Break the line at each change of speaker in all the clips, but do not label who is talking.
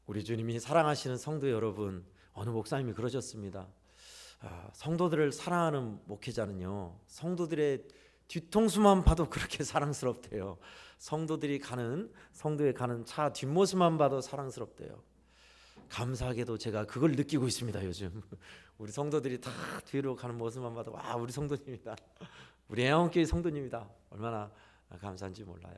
우리 주님이 사랑하시는 성도 여러분, 어느 목사님이 그러셨습니다. 성도들을 사랑하는 목회자는요, 성도들의 뒤통수만 봐도 그렇게 사랑스럽대요. 성도들이 성도에 가는 차 뒷모습만 봐도 사랑스럽대요. 감사하게도 제가 그걸 느끼고 있습니다. 요즘 우리 성도들이 다 뒤로 가는 모습만 봐도 와, 우리 성도님이다, 우리 애원교회 성도님이다, 얼마나 감사한지 몰라요.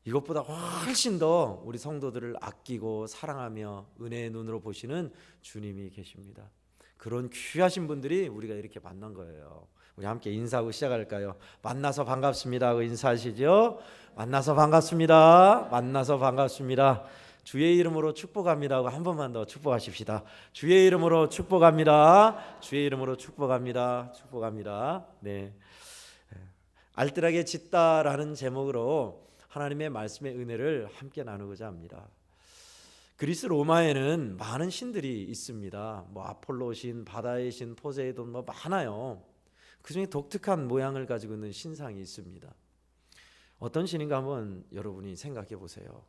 이것보다 훨씬 더 우리 성도들을 아끼고 사랑하며 은혜의 눈으로 보시는 주님이 계십니다. 그런 귀하신 분들이 우리가 이렇게 만난 거예요. 우리 함께 인사하고 시작할까요? 만나서 반갑습니다 하고 인사하시죠. 만나서 반갑습니다. 만나서 반갑습니다. 주의 이름으로 축복합니다 하고 한 번만 더 축복하십시다. 주의 이름으로 축복합니다. 주의 이름으로 축복합니다. 축복합니다. 네, 알뜰하게 짓다라는 제목으로 하나님의 말씀의 은혜를 함께 나누고자 합니다. 그리스 로마에는 많은 신들이 있습니다. 아폴로 신, 바다의 신, 포세이돈 많아요. 그중에 독특한 모양을 가지고 있는 신상이 있습니다. 어떤 신인가 한번 여러분이 생각해 보세요.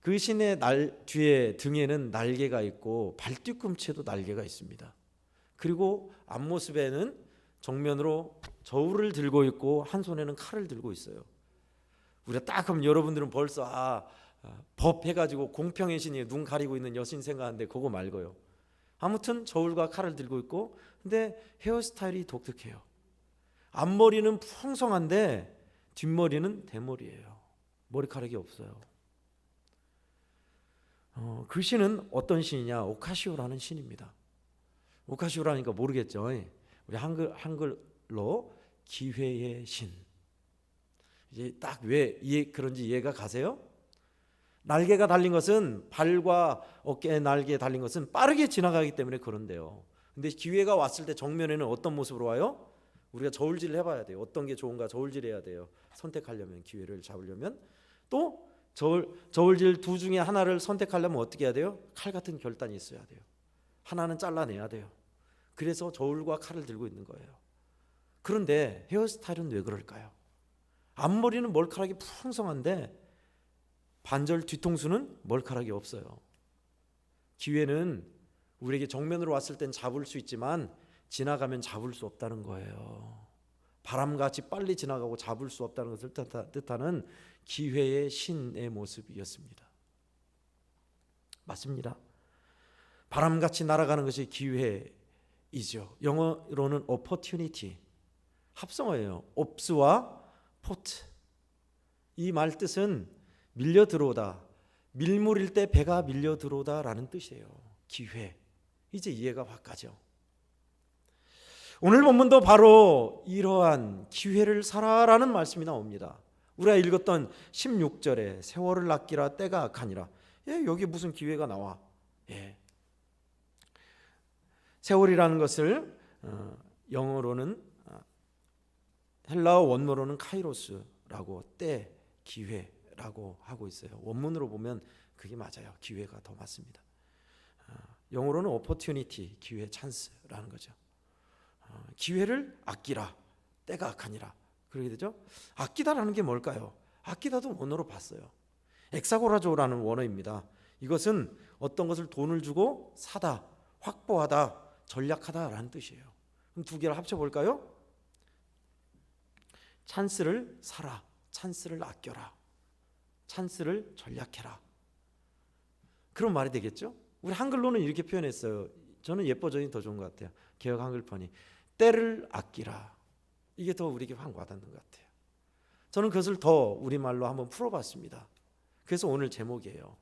그 신의 뒤에 등에는 날개가 있고 발뒤꿈치에도 날개가 있습니다. 그리고 앞모습에는 정면으로 저울을 들고 있고 한 손에는 칼을 들고 있어요. 우리가 딱 그럼 여러분들은 벌써 법 해가지고 공평의 신이 눈 가리고 있는 여신 생각하는데 그거 말고요. 아무튼 저울과 칼을 들고 있고, 근데 헤어스타일이 독특해요. 앞머리는 풍성한데 뒷머리는 대머리예요. 머리카락이 없어요. 그 신은 어떤 신이냐? 오카시오라는 신입니다. 오카시오라니까 모르겠죠. 우리 한글로 기회의 신. 이제 딱 왜 그런지 이해가 가세요? 날개가 달린 것은, 발과 어깨에 날개 달린 것은 빠르게 지나가기 때문에 그런데요. 근데 기회가 왔을 때 정면에는 어떤 모습으로 와요? 우리가 저울질을 해봐야 돼요. 어떤 게 좋은가 저울질해야 돼요. 선택하려면, 기회를 잡으려면. 또 저울질 두 중에 하나를 선택하려면 어떻게 해야 돼요? 칼 같은 결단이 있어야 돼요. 하나는 잘라내야 돼요. 그래서 저울과 칼을 들고 있는 거예요. 그런데 헤어스타일은 왜 그럴까요? 앞머리는 머리카락이 풍성한데 반절 뒤통수는 머리카락이 없어요. 기회는 우리에게 정면으로 왔을 땐 잡을 수 있지만 지나가면 잡을 수 없다는 거예요. 바람같이 빨리 지나가고 잡을 수 없다는 것을 뜻하는 기회의 신의 모습이었습니다. 맞습니다. 바람같이 날아가는 것이 기회이죠. 영어로는 opportunity, 합성어예요. ops와 port. 이 말 뜻은 밀려 들어오다, 밀물일 때 배가 밀려 들어오다 라는 뜻이에요. 기회. 이제 이해가 확 가죠. 오늘 본문도 바로 이러한 기회를 살아라는 말씀이 나옵니다. 우리가 읽었던 16절에 세월을 아끼라 때가 악하니라. 여기 무슨 기회가 나와? 세월이라는 것을 영어로는, 헬라어 원어로는 카이로스라고, 때, 기회라고 하고 있어요. 원문으로 보면 그게 맞아요. 기회가 더 맞습니다. 영어로는 opportunity, 기회, 찬스라는 거죠. 기회를 아끼라, 때가 악하니라, 그러게 되죠. 아끼다라는 게 뭘까요? 아끼다도 원어로 봤어요. 엑사고라조라는 원어입니다. 이것은 어떤 것을 돈을 주고 사다, 확보하다, 전략하다라는 뜻이에요. 그럼 두 개를 합쳐볼까요? 찬스를 사라, 찬스를 아껴라, 찬스를 전략해라, 그런 말이 되겠죠. 우리 한글로는 이렇게 표현했어요. 저는 예뻐져니 더 좋은 것 같아요. 개역 한글판이 때를 아끼라. 이게 더 우리에게 확 와닿는 것 같아요. 저는 그것을 더 우리말로 한번 풀어봤습니다. 그래서 오늘 제목이에요.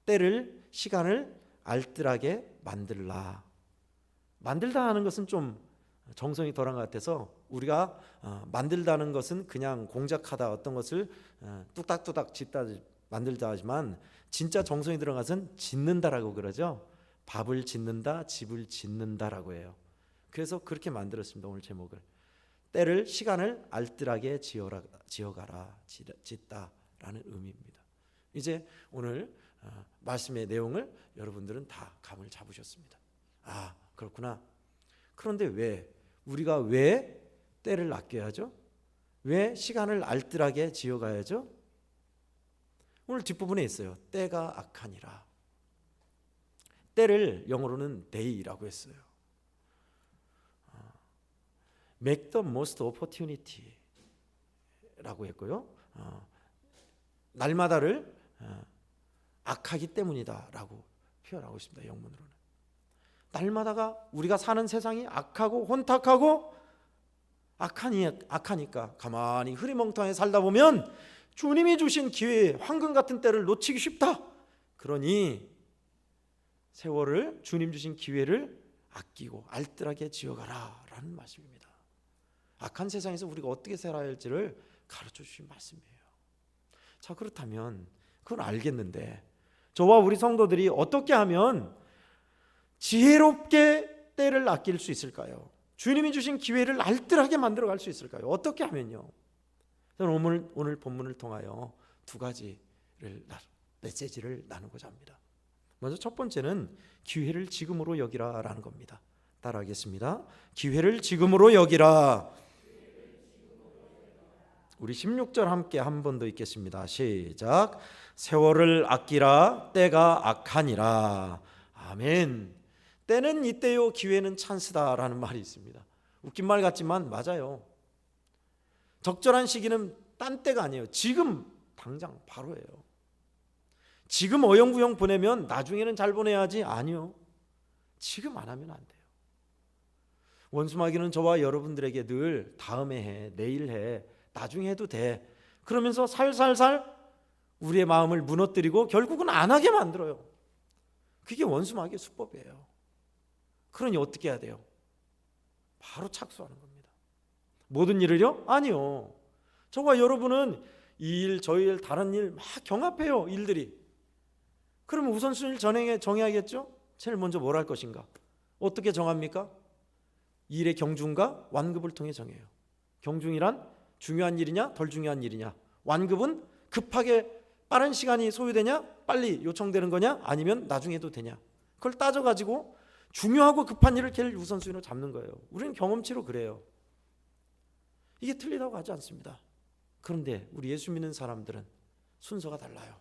때를, 시간을 알뜰하게 만들라. 만들다 하는 것은 좀 정성이 덜한 것 같아서 우리가 만들다는 것은 그냥 공작하다, 어떤 것을 뚝딱뚝딱 짓다, 만들다 하지만 진짜 정성이 들어간 것은 짓는다라고 그러죠. 밥을 짓는다, 집을 짓는다라고 해요. 그래서 그렇게 만들었습니다. 오늘 제목을. 때를, 시간을 알뜰하게 지어가라, 짓다라는 의미입니다. 이제 오늘 말씀의 내용을 여러분들은 다 감을 잡으셨습니다. 그렇구나. 그런데 우리가 왜 때를 아껴야죠? 왜 시간을 알뜰하게 지어가야죠? 오늘 뒷부분에 있어요. 때가 악하니라. 때를 영어로는 day라고 했어요. Make the most opportunity 라고 했고요. 날마다를 악하기 때문이다 라고 표현하고 있습니다. 영문으로는. 날마다가 우리가 사는 세상이 악하고 혼탁하고 악하니까 가만히 흐리멍텅하게 살다 보면 주님이 주신 기회, 황금 같은 때를 놓치기 쉽다. 그러니 세월을, 주님 주신 기회를 아끼고 알뜰하게 지어가라 라는 말씀입니다. 악한 세상에서 우리가 어떻게 살아야 할지를 가르쳐 주신 말씀이에요. 자, 그렇다면 그건 알겠는데 저와 우리 성도들이 어떻게 하면 지혜롭게 때를 아낄 수 있을까요? 주님이 주신 기회를 알뜰하게 만들어 갈 수 있을까요? 어떻게 하면요? 저는 오늘 본문을 통하여 두 가지를 메시지를 나누고자 합니다. 먼저 첫 번째는 기회를 지금으로 여기라 라는 겁니다. 따라하겠습니다. 기회를 지금으로 여기라. 우리 16절 함께 한 번 더 읽겠습니다. 시작. 세월을 아끼라. 때가 악하니라. 아멘. 때는 이때요, 기회는 찬스다라는 말이 있습니다. 웃긴 말 같지만 맞아요. 적절한 시기는 딴 때가 아니에요. 지금 당장 바로예요. 지금 어영부영 보내면 나중에는 잘 보내야지. 아니요. 지금 안 하면 안 돼요. 원수마귀는 저와 여러분들에게 늘 다음에 해, 내일 해, 나중에 해도 돼. 그러면서 살살살 우리의 마음을 무너뜨리고 결국은 안 하게 만들어요. 그게 원수마귀의 수법이에요. 그러니 어떻게 해야 돼요? 바로 착수하는 겁니다. 모든 일을요? 아니요. 저와 여러분은 이 일, 저 일, 다른 일 막 경합해요. 일들이. 그러면 우선순위를 정해야겠죠? 제일 먼저 뭘 할 것인가? 어떻게 정합니까? 일의 경중과 완급을 통해 정해요. 경중이란 중요한 일이냐 덜 중요한 일이냐, 완급은 급하게 빠른 시간이 소요되냐 빨리 요청되는 거냐 아니면 나중에 해도 되냐, 그걸 따져가지고 중요하고 급한 일을 제일 우선순위로 잡는 거예요. 우리는 경험치로 그래요. 이게 틀리다고 하지 않습니다. 그런데 우리 예수 믿는 사람들은 순서가 달라요.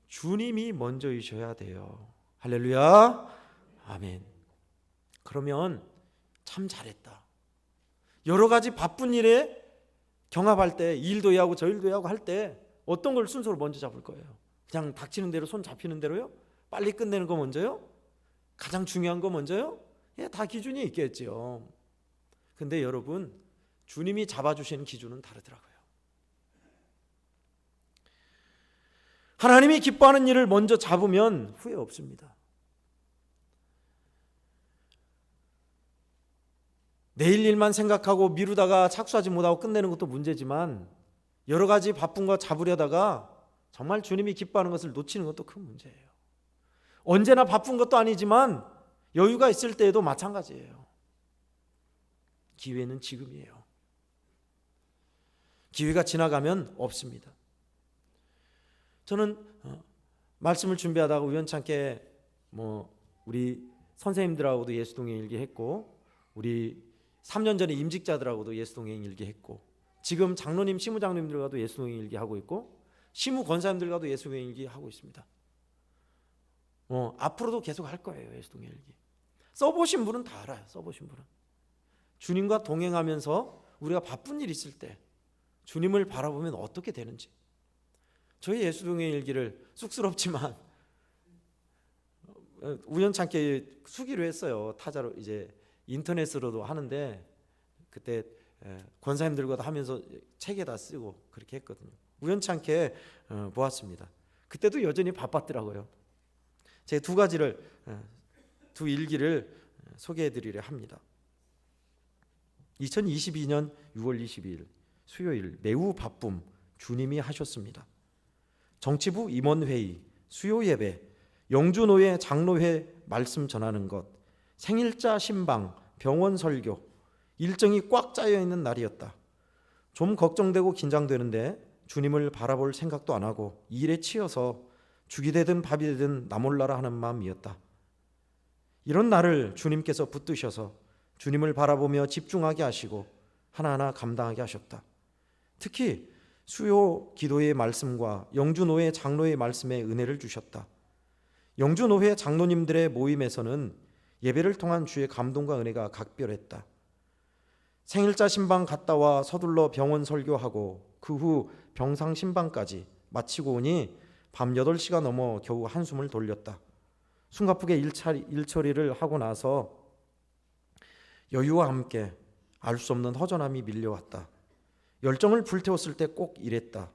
주님이 먼저이셔야 돼요. 할렐루야. 아멘. 그러면 참 잘했다. 여러 가지 바쁜 일에 경합할 때, 이 일도 해야 하고 저 일도 해야 하고 할 때 어떤 걸 순서로 먼저 잡을 거예요? 그냥 닥치는 대로, 손 잡히는 대로요? 빨리 끝내는 거 먼저요? 가장 중요한 거 먼저요? 예, 다 기준이 있겠죠. 근데 여러분, 주님이 잡아주시는 기준은 다르더라고요. 하나님이 기뻐하는 일을 먼저 잡으면 후회 없습니다. 내일 일만 생각하고 미루다가 착수하지 못하고 끝내는 것도 문제지만 여러 가지 바쁜 거 잡으려다가 정말 주님이 기뻐하는 것을 놓치는 것도 큰 문제예요. 언제나 바쁜 것도 아니지만 여유가 있을 때에도 마찬가지예요. 기회는 지금이에요. 기회가 지나가면 없습니다. 저는 말씀을 준비하다가 우연찮게 우리 선생님들하고도 예수동행 일기했고, 우리 3년 전에 임직자들하고도 예수동행 일기했고, 지금 장로님, 시무장로님들과도 예수동행 일기하고 있고, 시무 권사님들과도 예수동행 일기하고 있습니다. 앞으로도 계속 할 거예요. 예수동행 일기 써보신 분은 다 알아요. 써보신 분은 주님과 동행하면서 우리가 바쁜 일 있을 때 주님을 바라보면 어떻게 되는지, 저희 예수동행 일기를 쑥스럽지만 우연찮게 수기로 했어요. 타자로 이제 인터넷으로도 하는데, 그때 권사님들과도 하면서 책에다 쓰고 그렇게 했거든요. 우연찮게 보았습니다. 그때도 여전히 바빴더라고요. 제가 두 가지를, 두 일기를 소개해드리려 합니다. 2022년 6월 22일 수요일, 매우 바쁨 주님이 하셨습니다. 정치부 임원회의, 수요예배, 영주노예 장로회 말씀 전하는 것, 생일자 신방, 병원 설교, 일정이 꽉 짜여있는 날이었다. 좀 걱정되고 긴장되는데 주님을 바라볼 생각도 안 하고 일에 치여서 죽이 되든 밥이 되든 나 몰라라 하는 마음이었다. 이런 나를 주님께서 붙드셔서 주님을 바라보며 집중하게 하시고 하나하나 감당하게 하셨다. 특히 수요 기도의 말씀과 영주노회 장로의 말씀에 은혜를 주셨다. 영주노회 장로님들의 모임에서는 예배를 통한 주의 감동과 은혜가 각별했다. 생일자 신방 갔다 와 서둘러 병원 설교하고 그 후 병상 신방까지 마치고 오니 밤 8시가 넘어 겨우 한숨을 돌렸다. 숨가쁘게 일처리를 하고 나서 여유와 함께 알 수 없는 허전함이 밀려왔다. 열정을 불태웠을 때 꼭 이랬다.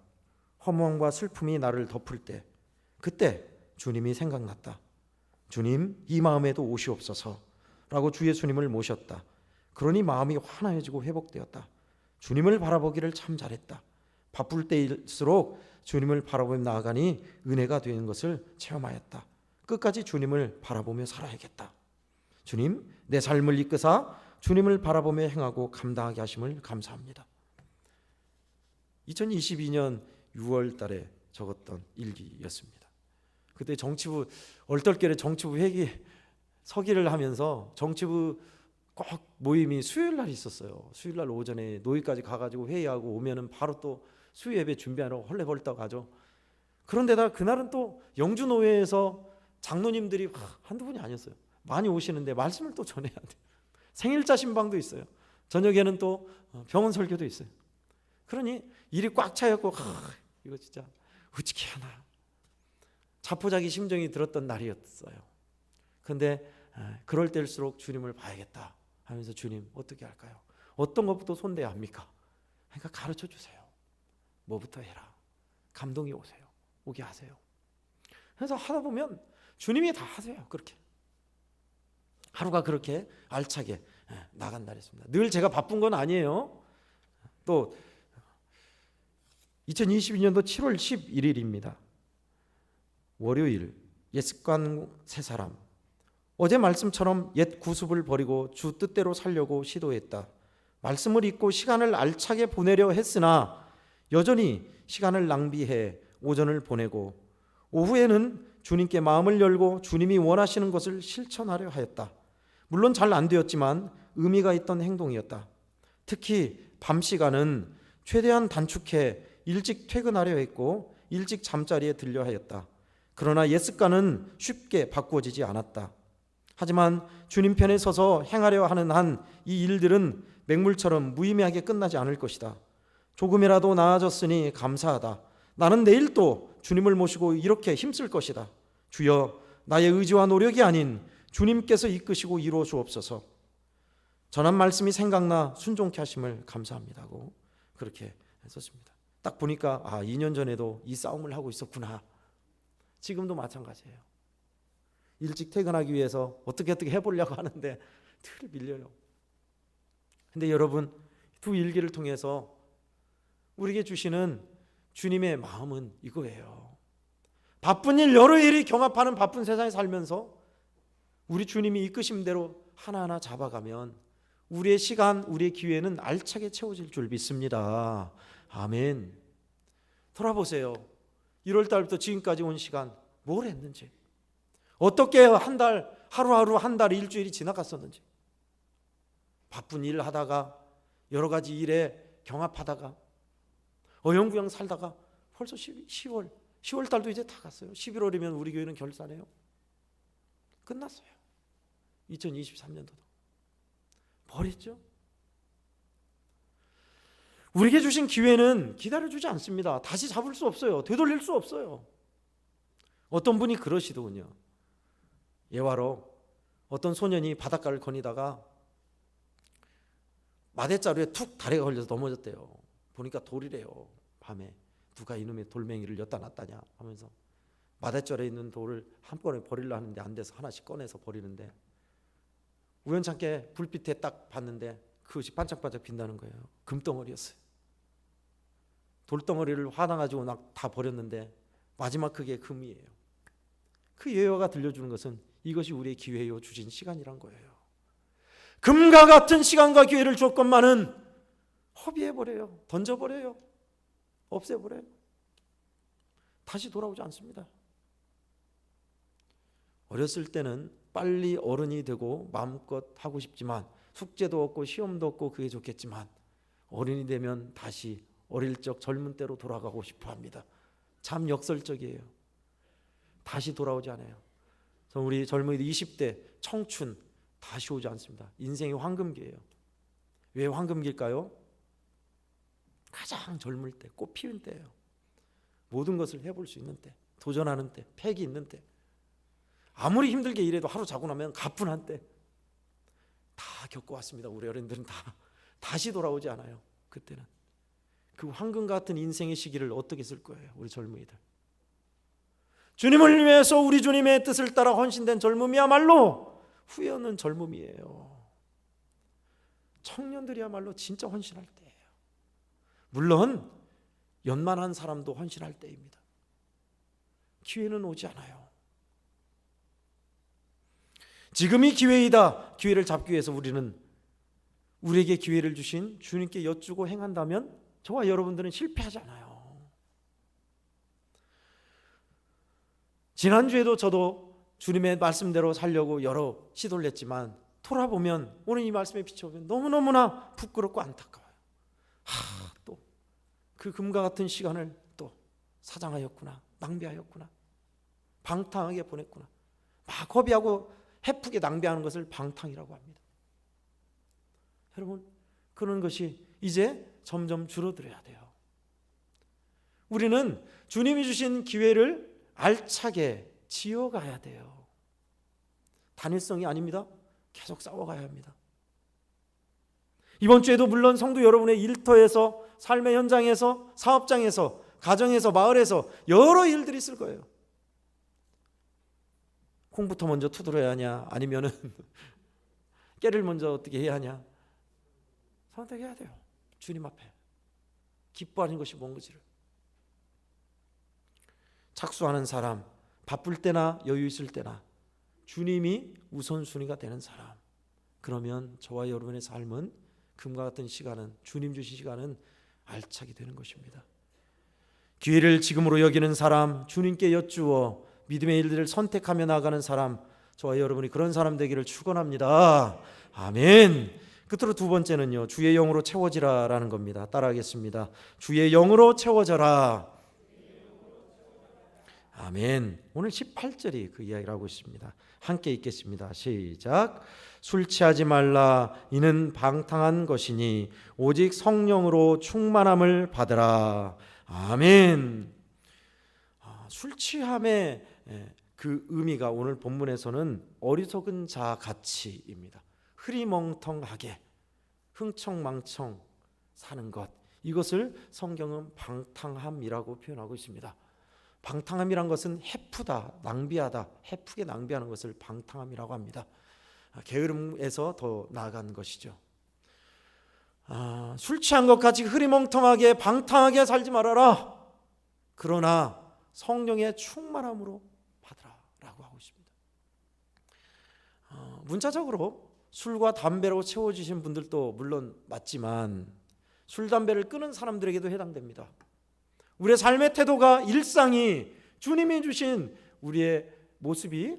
허무함과 슬픔이 나를 덮을 때, 그때 주님이 생각났다. 주님, 이 마음에도 오시옵소서 라고 주 예수님을 모셨다. 그러니 마음이 환하여지고 회복되었다. 주님을 바라보기를 참 잘했다. 바쁠 때일수록 주님을 바라보며 나아가니 은혜가 되는 것을 체험하였다. 끝까지 주님을 바라보며 살아야겠다. 주님, 내 삶을 이끄사 주님을 바라보며 행하고 감당하게 하심을 감사합니다. 2022년 6월 달에 적었던 일기였습니다. 그때 정치부 얼떨결에 정치부 회기 서기를 하면서 정치부 꼭 모임이 수요일 날 있었어요. 수요일 날 오전에 노회까지 가가지고 회의하고 오면은 바로 또 수요 예배 준비하러 헐레벌떡 가죠. 그런데다 그날은 또 영주노회에서 장로님들이 한두 분이 아니었어요. 많이 오시는데 말씀을 또 전해야 돼요. 생일자 신방도 있어요. 저녁에는 또 병원 설교도 있어요. 그러니 일이 꽉 차였고 이거 진짜 어떻게 하나 자포자기 심정이 들었던 날이었어요. 그런데 그럴 때일수록 주님을 봐야겠다 하면서 주님 어떻게 할까요? 어떤 것부터 손대야 합니까? 그러니까 가르쳐 주세요. 뭐부터 해라. 감동이 오게 하세요. 그래서 하다 보면 주님이 다 하세요. 그렇게 하루가 그렇게 알차게 나간 날이었습니다. 늘 제가 바쁜 건 아니에요. 또 2022년도 7월 11일입니다. 월요일 옛습관 세 사람. 어제 말씀처럼 옛 구습을 버리고 주 뜻대로 살려고 시도했다. 말씀을 읽고 시간을 알차게 보내려 했으나 여전히 시간을 낭비해 오전을 보내고 오후에는 주님께 마음을 열고 주님이 원하시는 것을 실천하려 하였다. 물론 잘 안 되었지만 의미가 있던 행동이었다. 특히 밤 시간은 최대한 단축해 일찍 퇴근하려 했고 일찍 잠자리에 들려 하였다. 그러나 옛 습관은 쉽게 바꾸어지지 않았다. 하지만 주님 편에 서서 행하려 하는 한 이 일들은 맹물처럼 무의미하게 끝나지 않을 것이다. 조금이라도 나아졌으니 감사하다. 나는 내일 또 주님을 모시고 이렇게 힘쓸 것이다. 주여, 나의 의지와 노력이 아닌 주님께서 이끄시고 이루어 주옵소서. 전한 말씀이 생각나 순종케 하심을 감사합니다고 그렇게 했었습니다. 딱 보니까 2년 전에도 이 싸움을 하고 있었구나. 지금도 마찬가지예요. 일찍 퇴근하기 위해서 어떻게 해보려고 하는데 늘 밀려요. 근데 여러분, 두 일기를 통해서 우리에게 주시는 주님의 마음은 이거예요. 바쁜 일 여러 일이 경합하는 바쁜 세상에 살면서 우리 주님이 이끄심대로 하나하나 잡아가면 우리의 시간, 우리의 기회는 알차게 채워질 줄 믿습니다. 아멘. 돌아보세요. 1월 달부터 지금까지 온 시간 뭘 했는지, 어떻게 한 달, 하루하루 한 달, 일주일이 지나갔었는지, 바쁜 일 하다가 여러 가지 일에 경합하다가 어영부영 살다가 벌써 10월 달도 이제 다 갔어요. 11월이면 우리 교회는 결산해요. 끝났어요. 2023년도도 버렸죠. 우리에게 주신 기회는 기다려주지 않습니다. 다시 잡을 수 없어요. 되돌릴 수 없어요. 어떤 분이 그러시더군요. 예화로 어떤 소년이 바닷가를 거니다가 마대자루에 툭 다리가 걸려서 넘어졌대요. 보니까 돌이래요. 밤에 누가 이놈의 돌멩이를 엿다 놨다냐 하면서 마대자루에 있는 돌을 한 번에 버리려 하는데 안 돼서 하나씩 꺼내서 버리는데 우연찮게 불빛에 딱 봤는데 그것이 반짝반짝 빛나는 거예요. 금덩어리였어요. 돌덩어리를 화나가지고 다 버렸는데 마지막 그게 금이에요. 그 예화가 들려주는 것은 이것이 우리의 기회요 주신 시간이란 거예요. 금과 같은 시간과 기회를 줬건만은 허비해버려요. 던져버려요. 없애버려요. 다시 돌아오지 않습니다. 어렸을 때는 빨리 어른이 되고 마음껏 하고 싶지만 숙제도 없고 시험도 없고 그게 좋겠지만 어른이 되면 다시 어릴 적 젊은 때로 돌아가고 싶어 합니다. 참 역설적이에요. 다시 돌아오지 않아요. 우리 젊은이들 20대 청춘 다시 오지 않습니다. 인생의 황금기예요. 왜 황금기일까요? 가장 젊을 때, 꽃 피운 때예요. 모든 것을 해볼 수 있는 때, 도전하는 때, 패기 있는 때, 아무리 힘들게 일해도 하루 자고 나면 가뿐한 때 다 겪어왔습니다. 우리 어른들은 다시 돌아오지 않아요. 그때는 그 황금 같은 인생의 시기를 어떻게 쓸 거예요? 우리 젊은이들. 주님을 위해서 우리 주님의 뜻을 따라 헌신된 젊음이야말로 후회 없는 젊음이에요. 청년들이야말로 진짜 헌신할 때예요. 물론 연만한 사람도 헌신할 때입니다. 기회는 오지 않아요. 지금이 기회이다. 기회를 잡기 위해서 우리는 우리에게 기회를 주신 주님께 여쭈고 행한다면 저와 여러분들은 실패하지 않아요. 지난주에도 저도 주님의 말씀대로 살려고 여러 시도를 했지만 돌아보면 오늘 이 말씀에 비춰보면 너무너무나 부끄럽고 안타까워요. 또 그 금과 같은 시간을 또 사장하였구나, 낭비하였구나, 방탕하게 보냈구나. 막 허비하고 해프게 낭비하는 것을 방탕이라고 합니다. 여러분, 그런 것이 이제 점점 줄어들어야 돼요. 우리는 주님이 주신 기회를 알차게 지어가야 돼요. 단일성이 아닙니다. 계속 싸워가야 합니다. 이번 주에도 물론 성도 여러분의 일터에서, 삶의 현장에서, 사업장에서, 가정에서, 마을에서 여러 일들이 있을 거예요. 콩부터 먼저 투들어야 하냐, 아니면은 깨를 먼저 어떻게 해야 하냐, 선택해야 돼요. 주님 앞에 기뻐하는 것이 뭔지를. 착수하는 사람, 바쁠 때나 여유 있을 때나 주님이 우선순위가 되는 사람, 그러면 저와 여러분의 삶은 금과 같은 시간은, 주님 주신 시간은 알차게 되는 것입니다. 기회를 지금으로 여기는 사람, 주님께 여쭈어 믿음의 일들을 선택하며 나아가는 사람, 저와 여러분이 그런 사람 되기를 축원합니다. 아멘. 끝으로 두 번째는요, 주의 영으로 채워지라라는 겁니다. 따라하겠습니다. 주의 영으로 채워져라. 아멘. 오늘 18절이 그 이야기를 하고 있습니다. 함께 읽겠습니다. 시작. 술 취하지 말라. 이는 방탕한 것이니 오직 성령으로 충만함을 받으라. 아멘. 술 취함의 그 의미가 오늘 본문에서는 어리석은 자 같이입니다. 흐리멍텅하게 흥청망청 사는 것, 이것을 성경은 방탕함이라고 표현하고 있습니다. 방탕함이란 것은 해프다, 낭비하다, 해프게 낭비하는 것을 방탕함이라고 합니다. 게으름에서 더 나아간 것이죠. 술 취한 것 같이 흐리멍텅하게 방탕하게 살지 말아라. 그러나 성령의 충만함으로 받으라 라고 하고 있습니다. 문자적으로 술과 담배로 채워지신 분들도 물론 맞지만 술, 담배를 끊은 사람들에게도 해당됩니다. 우리의 삶의 태도가, 일상이, 주님이 주신 우리의 모습이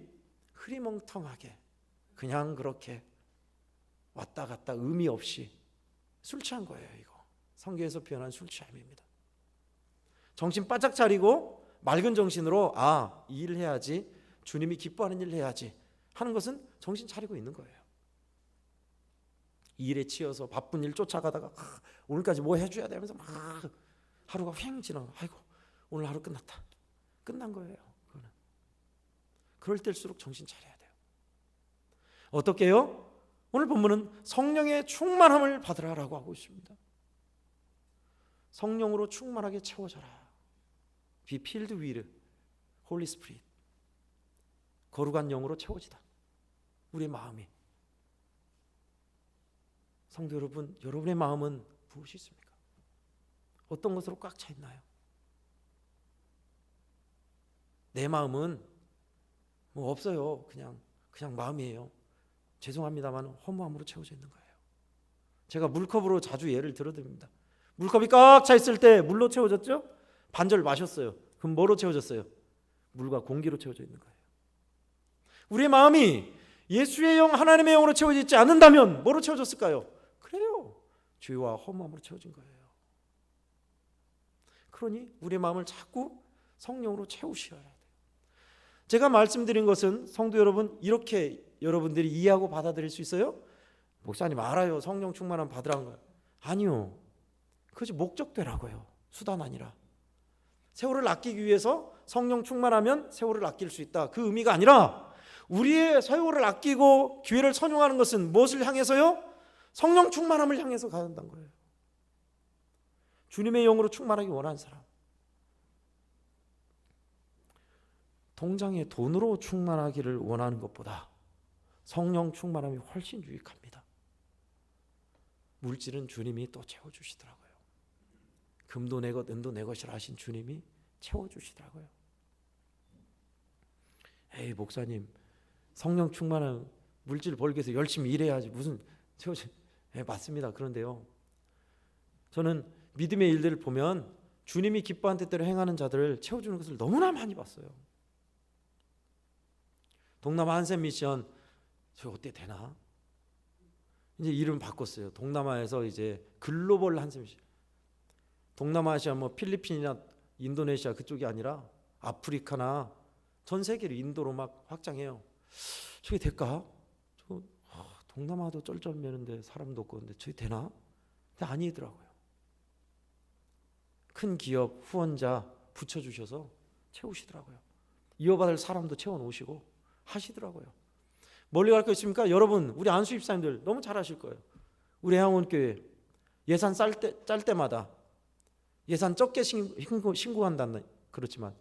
흐리멍텅하게 그냥 그렇게 왔다 갔다 의미 없이 술 취한 거예요. 이거 성경에서 표현한 술 취함입니다. 정신 바짝 차리고 맑은 정신으로 이 일 해야지, 주님이 기뻐하는 일 해야지 하는 것은 정신 차리고 있는 거예요. 이 일에 치여서 바쁜 일 쫓아가다가 오늘까지 뭐 해줘야 돼 하면서 막 하루가 휙 지나가. 아이고 오늘 하루 끝났다. 끝난 거예요. 그거는. 그럴 때일수록 정신 차려야 돼요. 어떻게 해요? 오늘 본문은 성령의 충만함을 받으라라고 하고 있습니다. 성령으로 충만하게 채워져라. Be filled with Holy Spirit. 거룩한 영으로 채워지다. 우리의 마음이. 성도 여러분, 여러분의 마음은 무엇이 있습니까? 어떤 것으로 꽉 차 있나요? 내 마음은 뭐 없어요. 그냥 마음이에요. 죄송합니다만 허무함으로 채워져 있는 거예요. 제가 물컵으로 자주 예를 들어드립니다. 물컵이 꽉 차 있을 때 물로 채워졌죠? 반절 마셨어요. 그럼 뭐로 채워졌어요? 물과 공기로 채워져 있는 거예요. 우리의 마음이 예수의 영, 하나님의 영으로 채워져 있지 않는다면 뭐로 채워졌을까요? 그래요. 죄와 허무함으로 채워진 거예요. 그러니 우리의 마음을 자꾸 성령으로 채우셔야 돼요. 제가 말씀드린 것은 성도 여러분, 이렇게 여러분들이 이해하고 받아들일 수 있어요? 목사님 알아요, 성령 충만함 받으라는 거예요. 아니요, 그것이 목적되라고요. 수단 아니라. 세월을 아끼기 위해서 성령 충만하면 세월을 아낄 수 있다, 그 의미가 아니라 우리의 세월을 아끼고 기회를 선용하는 것은 무엇을 향해서요? 성령 충만함을 향해서 가야 한다는 거예요. 주님의 영으로 충만하기 원하는 사람, 통장에 돈으로 충만하기를 원하는 것보다 성령 충만함이 훨씬 유익합니다. 물질은 주님이 또 채워주시더라고요. 금도 내 것, 은도 내 것이라 하신 주님이 채워주시더라고요. 에이 목사님, 성령 충만한 물질 벌기 위해서 열심히 일해야지 무슨 채워주? 맞습니다. 그런데요, 저는 믿음의 일들을 보면 주님이 기뻐하는 뜻대로 행하는 자들을 채워주는 것을 너무나 많이 봤어요. 동남아 한센 미션, 저 어때 되나? 이제 이름 바꿨어요. 동남아에서 이제 글로벌 한센 미션. 동남아시아 뭐 필리핀이나 인도네시아 그쪽이 아니라 아프리카나 전 세계를 인도로 막 확장해요. 저게 될까? 동남아도 쩔쩔매는데 사람도 없고, 근데 저게 되나? 근데 아니더라고요. 큰 기업 후원자 붙여주셔서 채우시더라고요. 이어받을 사람도 채워놓으시고 하시더라고요. 멀리 갈 거 있습니까? 여러분, 우리 안수 집사님들 너무 잘 아실 거예요. 우리 해양원교회 예산 짤 때마다 예산 적게 신고한다는, 그렇지만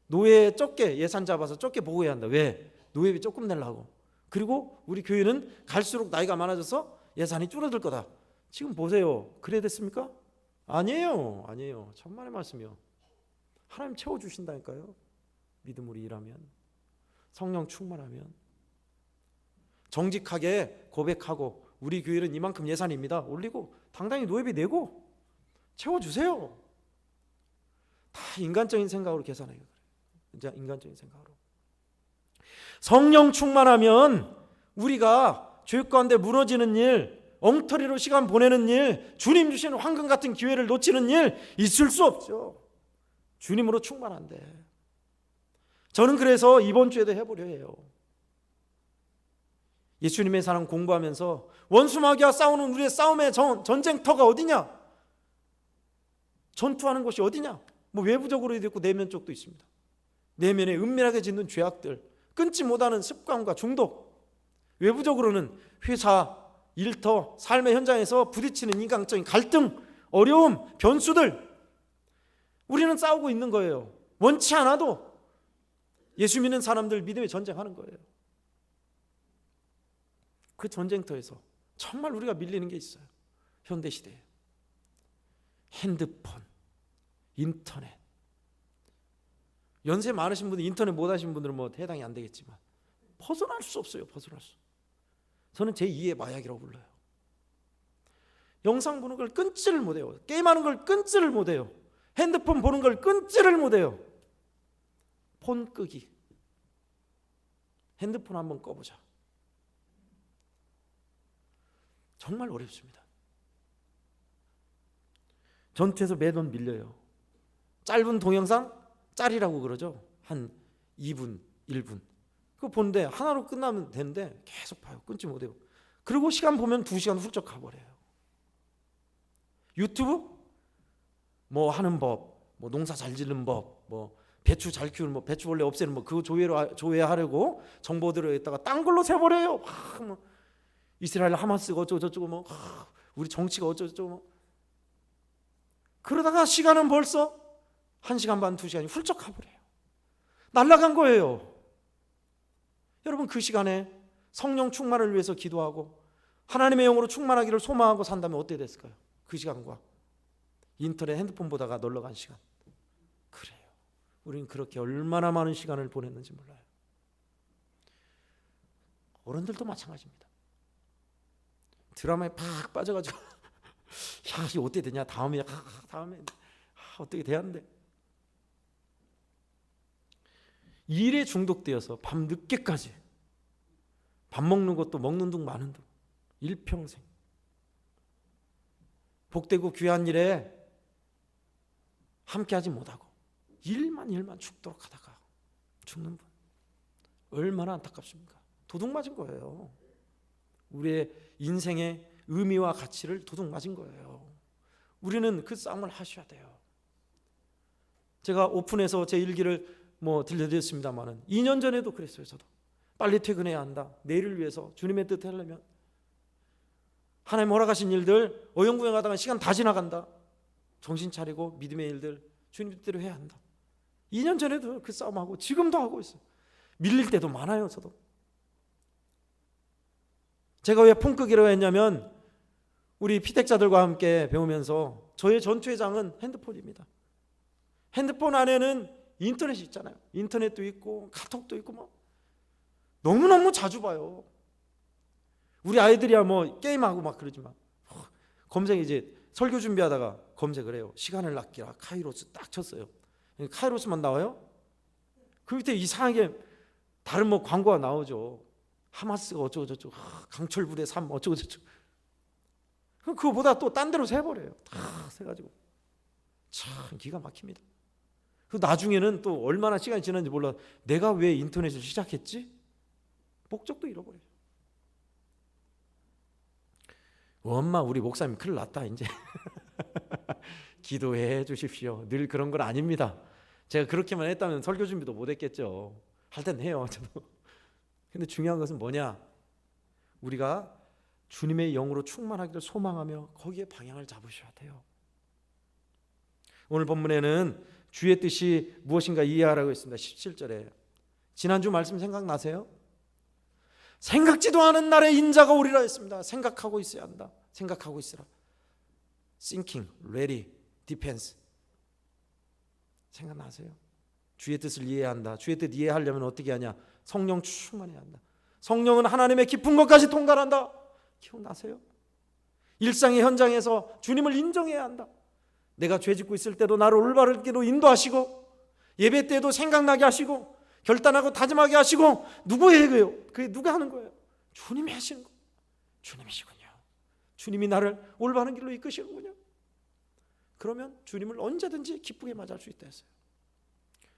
노예 적게 예산 잡아서 적게 보고해야 한다. 왜? 노예비 조금 내려고. 그리고 우리 교회는 갈수록 나이가 많아져서 예산이 줄어들 거다. 지금 보세요. 그래야 됐습니까? 아니에요. 아니에요. 천만의 말씀이요. 하나님 채워주신다니까요. 믿음으로 일하면, 성령 충만하면, 정직하게 고백하고 우리 교회는 이만큼 예산입니다 올리고 당당히 노예비 내고 채워주세요. 다 인간적인 생각으로 계산해요. 이제 인간적인 생각으로. 성령 충만하면 우리가 죄 가운데 무너지는 일, 엉터리로 시간 보내는 일, 주님 주시는 황금 같은 기회를 놓치는 일 있을 수 없죠. 주님으로 충만한데. 저는 그래서 이번 주에도 해보려 해요. 예수님의 사랑 공부하면서 원수 마귀와 싸우는 우리의 싸움의 전쟁터가 어디냐? 전투하는 곳이 어디냐? 뭐 외부적으로도 있고 내면적도 있습니다. 내면에 은밀하게 짓는 죄악들, 끊지 못하는 습관과 중독, 외부적으로는 회사, 일터, 삶의 현장에서 부딪히는 인간적인 갈등, 어려움, 변수들, 우리는 싸우고 있는 거예요. 원치 않아도 예수 믿는 사람들 믿음의 전쟁하는 거예요. 그 전쟁터에서 정말 우리가 밀리는 게 있어요. 현대시대에 핸드폰, 인터넷. 연세 많으신 분들, 인터넷 못 하신 분들은 뭐 해당이 안 되겠지만 벗어날 수 없어요. 벗어날 수. 저는 제2의 마약이라고 불러요. 영상 보는 걸 끊지를 못해요. 게임하는 걸 끊지를 못해요. 핸드폰 보는 걸 끊지를 못해요. 폰 끄기. 핸드폰 한번 꺼보자. 정말 어렵습니다. 전투에서 매번 밀려요. 짧은 동영상, 짤이라고 그러죠. 한 2분, 1분. 그거 보는데 하나로 끝나면 되는데 계속 봐요. 끊지 못해요. 그리고 시간 보면 2시간 훌쩍 가버려요. 유튜브? 뭐 하는 법, 뭐 농사 잘 짓는 법, 뭐 배추 잘 키우는 법, 배추 원래 없애는 법, 그거 조회하려고 정보 들어있다가 딴 걸로 새버려요. 뭐 이스라엘 하마스가 어쩌고저쩌고, 뭐 우리 정치가 어쩌고저쩌고, 뭐. 그러다가 시간은 벌써 1시간 반, 2시간이 훌쩍 가버려요. 날아간 거예요. 여러분, 그 시간에 성령 충만을 위해서 기도하고 하나님의 영으로 충만하기를 소망하고 산다면 어떻게 됐을까요? 그 시간과 인터넷, 핸드폰 보다가 놀러간 시간. 그래요. 우리는 그렇게 얼마나 많은 시간을 보냈는지 몰라요. 어른들도 마찬가지입니다. 드라마에 팍 빠져가지고 야, 이거 어떻게 되냐? 다음에 어떻게 돼야 하는데. 일에 중독되어서 밤 늦게까지 밥 먹는 것도 먹는 둥 마는 둥 일평생 복되고 귀한 일에 함께하지 못하고 일만 죽도록 하다가 죽는 분, 얼마나 안타깝습니까? 도둑 맞은 거예요. 우리의 인생의 의미와 가치를 도둑 맞은 거예요. 우리는 그 싸움을 하셔야 돼요. 제가 오픈해서 제 일기를 들려드렸습니다만은 2년 전에도 그랬어요. 저도 빨리 퇴근해야 한다. 내일을 위해서 주님의 뜻을 하려면 하나님 허락하신 일들 어영부영하다가 시간 다 지나간다. 정신 차리고 믿음의 일들 주님 뜻대로 해야 한다. 2년 전에도 그 싸움하고 지금도 하고 있어요. 밀릴 때도 많아요. 저도. 제가 왜 폰끄기로 했냐면 우리 피택자들과 함께 배우면서 저의 전투의 장은 핸드폰입니다. 핸드폰 안에는 인터넷이 있잖아요. 인터넷도 있고 카톡도 있고 너무너무 자주 봐요. 우리 아이들이야 게임하고 그러지만 검색 이제 설교 준비하다가 검색을 해요. 시간을 아끼라 카이로스 딱 쳤어요. 카이로스만 나와요? 그 밑에 이상하게 다른 광고가 나오죠. 하마스가 어쩌고저쩌고 강철불의 삶 어쩌고저쩌고. 그거보다 또 딴 데로 새버려요. 다 새가지고 참 기가 막힙니다. 그 나중에는 또 얼마나 시간이 지났는지 몰라 내가 왜 인터넷을 시작했지? 목적도 잃어버려요. 엄마 우리 목사님 큰일 났다 이제. 기도해 주십시오. 늘 그런 건 아닙니다. 제가 그렇게만 했다면 설교 준비도 못 했겠죠. 할 땐 해요 저도. 근데 중요한 것은 뭐냐? 우리가 주님의 영으로 충만하기를 소망하며 거기에 방향을 잡으셔야 돼요. 오늘 본문에는 주의 뜻이 무엇인가 이해하라고 했습니다. 17절에 지난주 말씀 생각나세요? 생각지도 않은 날에 인자가 오리라 했습니다. 생각하고 있어야 한다. 생각하고 있으라. Thinking, ready, defense. 생각나세요? 주의 뜻을 이해해야 한다. 주의 뜻 이해하려면 어떻게 하냐? 성령 충만해야 한다. 성령은 하나님의 깊은 것까지 통달한다. 기억나세요? 일상의 현장에서 주님을 인정해야 한다. 내가 죄 짓고 있을 때도 나를 올바른 길로 인도하시고 예배 때도 생각나게 하시고 결단하고 다짐하게 하시고 누구의 거예요? 그게 누가 하는 거예요? 주님이 하시는 거예요. 주님이시군요. 주님이 나를 올바른 길로 이끄시는군요. 그러면 주님을 언제든지 기쁘게 맞이할 수 있다 했어요.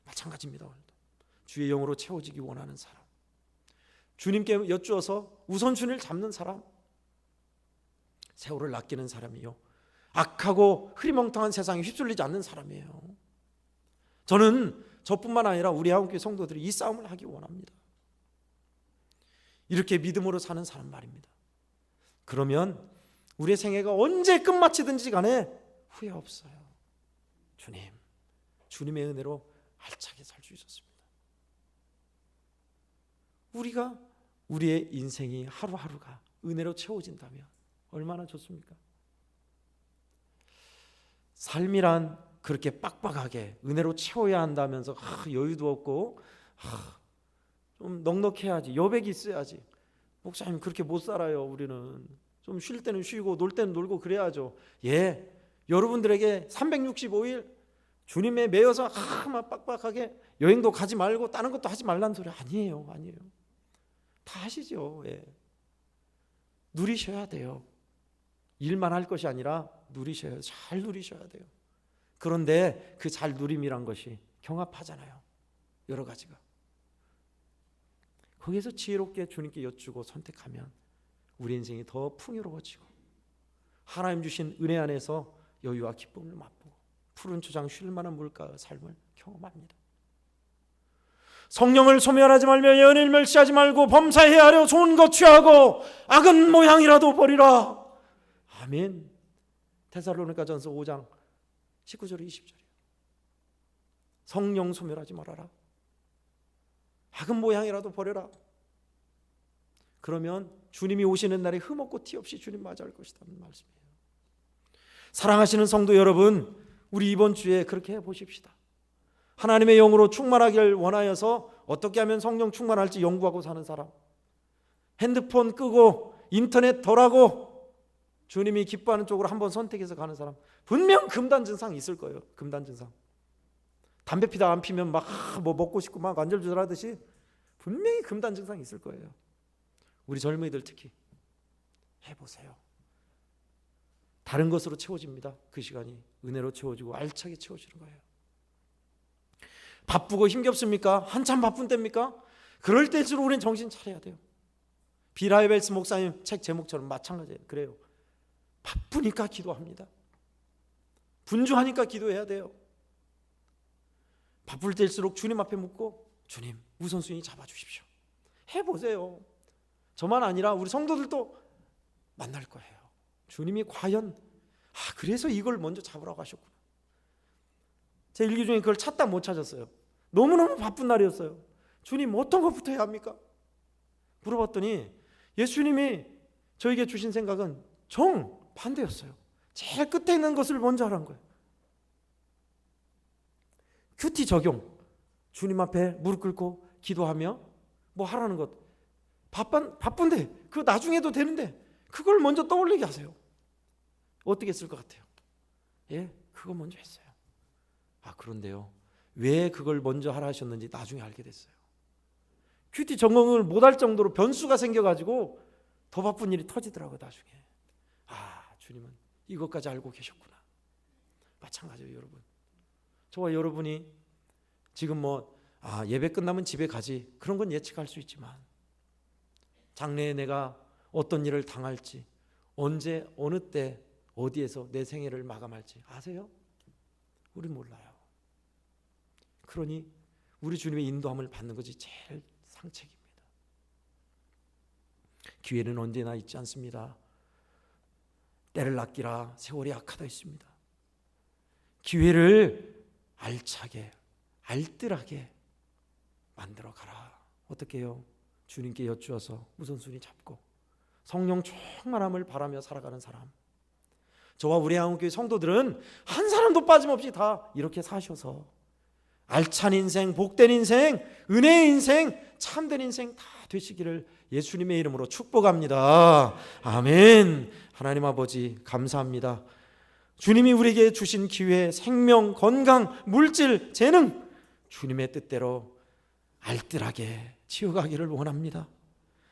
마찬가지입니다. 오늘도 주의 영으로 채워지기 원하는 사람, 주님께 여쭈어서 우선순위를 잡는 사람, 세월을 아끼는 사람이요 악하고 흐리멍텅한 세상에 휩쓸리지 않는 사람이에요. 저는 저뿐만 아니라 우리 한국교회 성도들이 이 싸움을 하기 원합니다. 이렇게 믿음으로 사는 사람 말입니다. 그러면 우리의 생애가 언제 끝마치든지 간에 후회 없어요. 주님의 은혜로 알차게 살 수 있었습니다. 우리가 우리의 인생이 하루하루가 은혜로 채워진다면 얼마나 좋습니까? 삶이란 그렇게 빡빡하게 은혜로 채워야 한다면서 여유도 없고 좀 넉넉해야지, 여백이 있어야지. 목사님 그렇게 못 살아요. 우리는 좀 쉴 때는 쉬고 놀 때는 놀고 그래야죠. 예, 여러분들에게 365일 주님에 매여서 막 빡빡하게 여행도 가지 말고 다른 것도 하지 말라는 소리 아니에요. 다 하시죠. 예. 누리셔야 돼요. 일만 할 것이 아니라 누리셔야, 잘 누리셔야 돼요. 그런데 그 잘 누림이란 것이 경합하잖아요. 여러 가지가. 거기에서 지혜롭게 주님께 여쭈고 선택하면 우리 인생이 더 풍요로워지고 하나님 주신 은혜 안에서 여유와 기쁨을 맛보고 푸른 초장 쉴 만한 물가의 삶을 경험합니다. 성령을 소멸하지 말며 예언을 멸시하지 말고 범사해야 하려 좋은 것 취하고 악은 모양이라도 버리라. 아멘. 데살로니가전서 5장 19절 20절이에요. 성령 소멸하지 말아라. 악은 모양이라도 버려라. 그러면 주님이 오시는 날에 흠없고 티 없이 주님 맞이할 것이라는 말씀이에요. 사랑하시는 성도 여러분, 우리 이번 주에 그렇게 해보십시다. 하나님의 영으로 충만하길 원하여서 어떻게 하면 성령 충만할지 연구하고 사는 사람, 핸드폰 끄고 인터넷 덜하고 주님이 기뻐하는 쪽으로 한번 선택해서 가는 사람, 분명 금단 증상 있을 거예요. 금단 증상. 담배 피다 안 피면 막 먹고 싶고 막 안절부절하듯이 분명히 금단 증상이 있을 거예요. 우리 젊은이들 특히 해보세요. 다른 것으로 채워집니다. 그 시간이 은혜로 채워주고 알차게 채워주는 거예요. 바쁘고 힘겹습니까? 한참 바쁜 때입니까? 그럴 때일수록 우리는 정신 차려야 돼요. 비라이벨스 목사님 책 제목처럼 마찬가지예요. 그래요. 바쁘니까 기도합니다. 분주하니까 기도해야 돼요. 바쁠 때일수록 주님 앞에 묻고 주님 우선순위 잡아주십시오. 해보세요. 저만 아니라 우리 성도들도 만날 거예요. 주님이 과연 그래서 이걸 먼저 잡으라고 하셨구나. 제 일기 중에 그걸 찾다 못 찾았어요. 너무너무 바쁜 날이었어요. 주님 어떤 것부터 해야 합니까? 물어봤더니 예수님이 저에게 주신 생각은 정반대였어요. 제일 끝에 있는 것을 먼저 하라는 거예요. 큐티 적용. 주님 앞에 무릎 꿇고 기도하며 뭐 하라는 것. 바쁜데 그거 나중에도 되는데 그걸 먼저 떠올리게 하세요. 어떻게 했을 것 같아요? 예, 그거 먼저 했어요. 그런데요, 왜 그걸 먼저 하라 하셨는지 나중에 알게 됐어요. 큐티 적응을 못할 정도로 변수가 생겨가지고 더 바쁜 일이 터지더라고요. 나중에 주님은 이것까지 알고 계셨구나. 마찬가지예요. 여러분, 저와 여러분이 지금 예배 끝나면 집에 가지 그런 건 예측할 수 있지만 장래에 내가 어떤 일을 당할지, 언제 어느 때 어디에서 내 생애를 마감할지 아세요? 우리 몰라요. 그러니 우리 주님의 인도함을 받는 것이 제일 상책입니다. 기회는 언제나 있지 않습니다. 때를 아끼라 세월이 약하다 했습니다. 기회를 알차게 알뜰하게 만들어 가라. 어떻게 해요? 주님께 여쭈어서 우선순위 잡고 성령 충만함을 바라며 살아가는 사람. 저와 우리 한국교회 성도들은 한 사람도 빠짐없이 다 이렇게 사셔서 알찬 인생, 복된 인생, 은혜의 인생, 참된 인생 다 되시기를 예수님의 이름으로 축복합니다. 아멘. 하나님 아버지 감사합니다. 주님이 우리에게 주신 기회, 생명, 건강, 물질, 재능 주님의 뜻대로 알뜰하게 치워가기를 원합니다.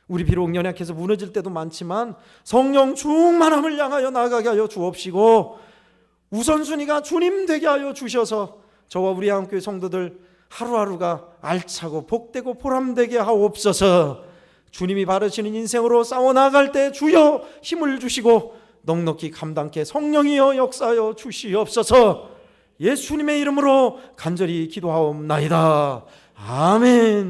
우리 비록 연약해서 무너질 때도 많지만 성령 충만함을 향하여 나아가게 하여 주옵시고 우선순위가 주님 되게 하여 주셔서 저와 우리 한국교회 성도들 하루하루가 알차고 복되고 보람되게 하옵소서. 주님이 바르시는 인생으로 싸워나갈 때 주여 힘을 주시고 넉넉히 감당케 성령이여 역사하여 주시옵소서. 예수님의 이름으로 간절히 기도하옵나이다. 아멘.